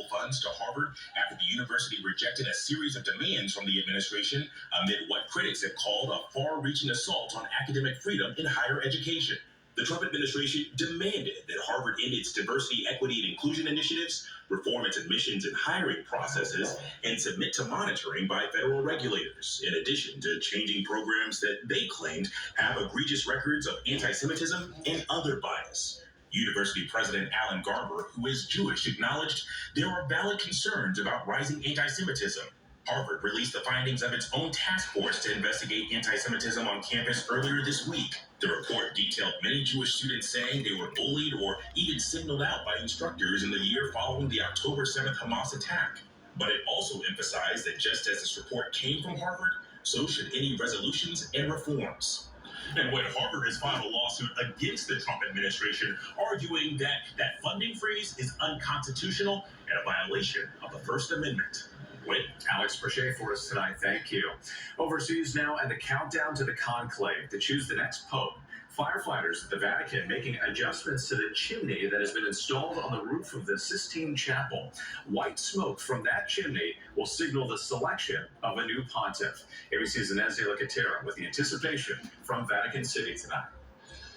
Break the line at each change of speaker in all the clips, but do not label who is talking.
available funds to Harvard after the university rejected a series of demands from the administration amid what critics have called a far-reaching assault on academic freedom in higher education. The Trump administration demanded that Harvard end its diversity, equity, and inclusion initiatives, reform its admissions and hiring processes, and submit to monitoring by federal regulators, in addition to changing programs that they claimed have egregious records of anti-Semitism and other bias. University President Alan Garber, who is Jewish, acknowledged there are valid concerns about rising anti-Semitism. Harvard released the findings of its own task force to investigate anti-Semitism on campus earlier this week. The report detailed many Jewish students saying they were bullied or even singled out by instructors in the year following the October 7th Hamas attack. But it also emphasized that just as this report came from Harvard, so should any resolutions and reforms. And when Harvard has filed a lawsuit against the Trump administration, arguing that funding freeze is unconstitutional and a violation of the First Amendment.
With Alex Brochet for us tonight. Thank you. Overseas now, and the countdown to the conclave to choose the next pope. Firefighters at the Vatican making adjustments to the chimney that has been installed on the roof of the Sistine Chapel. White smoke from that chimney will signal the selection of a new pontiff. ABC's Inez de la Catera with the anticipation from Vatican City tonight.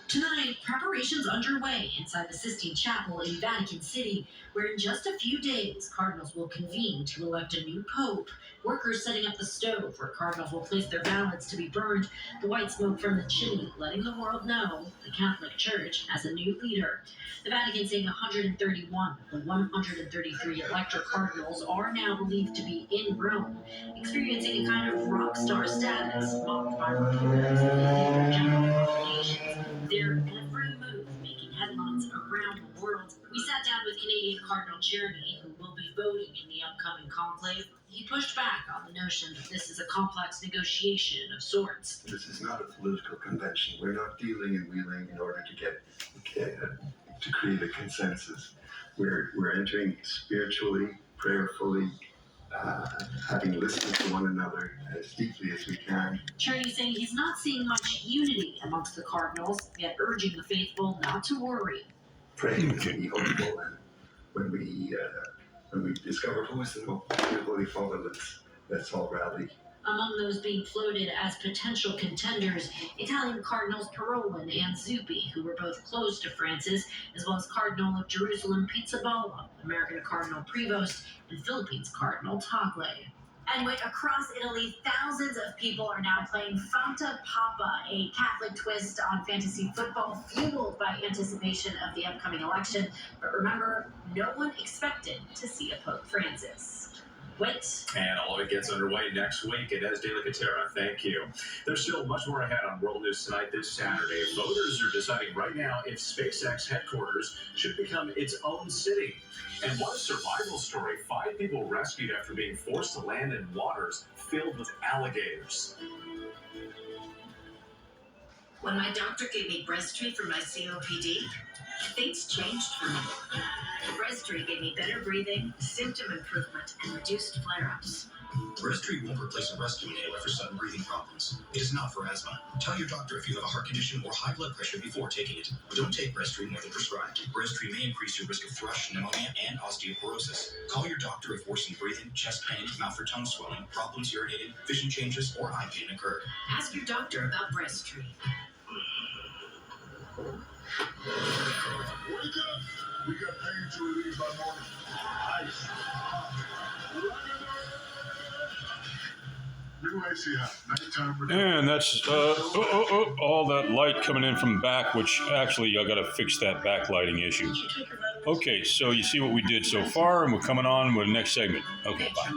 Tonight, preparations underway inside the Sistine Chapel in Vatican City, where in just a few days, cardinals will convene to elect a new pope. Workers setting up the stove where cardinals will place their ballots to be burned. The white smoke from the chimney letting the world know the Catholic Church has a new leader. The Vatican saying 131 of the 133 elected cardinals are now believed to be in Rome, experiencing a kind of rock star status, mocked by reporters of the general populations. Their every move making headlines around the world. We sat down with Canadian Cardinal Charity, who will be voting in the upcoming conclave. He pushed back on the notion that this is a complex negotiation of sorts.
This is not a political convention. We're not dealing and wheeling in order to create a consensus. We're entering spiritually, prayerfully, having listened to one another as deeply as we can.
Charity saying he's not seeing much unity amongst the cardinals, yet urging the faithful not to worry.
Praying and be hopeful, and when we discover who is the Holy Father, let's all rally.
Among those being floated as potential contenders, Italian Cardinals Parolin and Zuppi, who were both close to Francis, as well as Cardinal of Jerusalem Pizzaballa, American Cardinal Prevost, and Philippines Cardinal Tagle. And across Italy, thousands of people are now playing Fanta Papa, a Catholic twist on fantasy football fueled by anticipation of the upcoming election. But remember, no one expected to see a Pope Francis.
And all of it gets underway next week. Inez de la Catera, thank you. There's still much more ahead on World News Tonight this Saturday. Voters are deciding right now if SpaceX headquarters should become its own city. And what a survival story. 5 people rescued after being forced to land in waters filled with alligators.
When my doctor gave me Breasttree for my COPD, things changed for me. Breasttree gave me better breathing, symptom improvement, and reduced flare-ups.
Breasttree won't replace a rescue inhaler for sudden breathing problems. It is not for asthma. Tell your doctor if you have a heart condition or high blood pressure before taking it. Don't take Breasttree more than prescribed. Breasttree may increase your risk of thrush, pneumonia, and osteoporosis. Call your doctor if worsened breathing, chest pain, mouth or tongue swelling, problems urinating, vision changes, or eye pain occur.
Ask your doctor about Breasttree.
Wake up! We got pain to relieve by morning. Ice. New AC hot. Nighttime.
And that's all that light coming in from back, which actually I got to fix that backlighting issue. Okay, so you see what we did so far, and we're coming on with the next segment. Okay, bye.